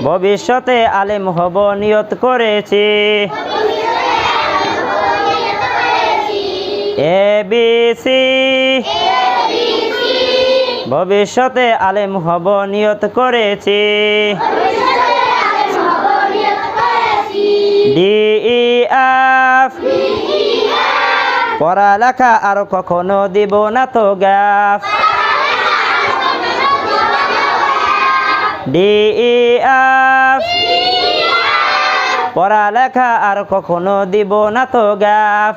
ভবিষ্যতে আলেম হব নিয়ত করেছি। ABC ভবিষ্যতে আলেম হব নিয়ত করেছি। DEF পড়ালেখা আর কখনো দিব না তো গ্যাপ। DEF পড়ালেখা আর কখনো দিব না তো গ্যাপ।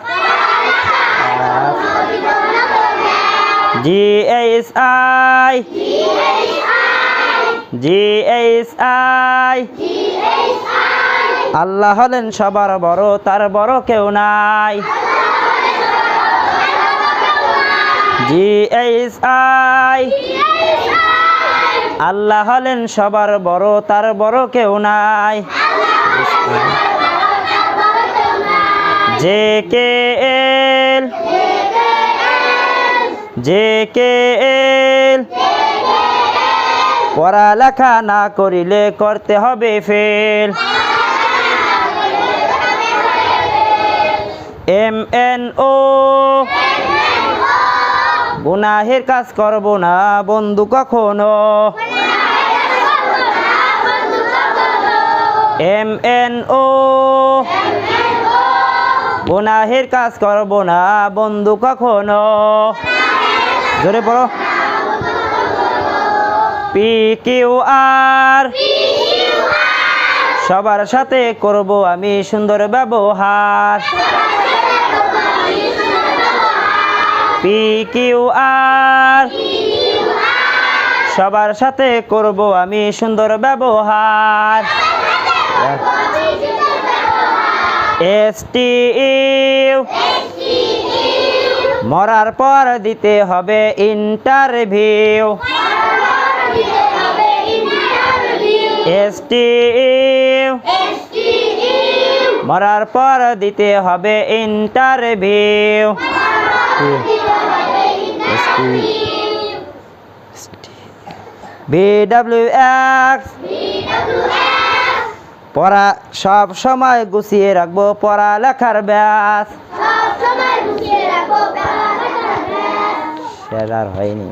GHI আল্লাহ হলেন সবার বড়, তার বড় কেউ নাই। GHI আল্লাহ হলেন সবার বড়, তার বড় কেউ নাই। JKL পড়ালেখা না করিলে করতে হবে ফেল। MNO গুনাহের কাজ করব না বন্ধু কখনো। MNO গুনাহের কাজ করব না বন্ধু কখনো। জোরে পড়ো। PQR সবার সাথে করব আমি সুন্দর ব্যবহার। PQR সবার সাথে করব আমি সুন্দর ব্যবহার। STU মরার পর দিতে হবে ইন্টারভিউ। STU মরার পর দিতে হবে ইন্টারভিউ। BWX পড়া সব সময় গুছিয়ে রাখবো পড়ালেখার ব্যাস। শেষ আর হয়নি।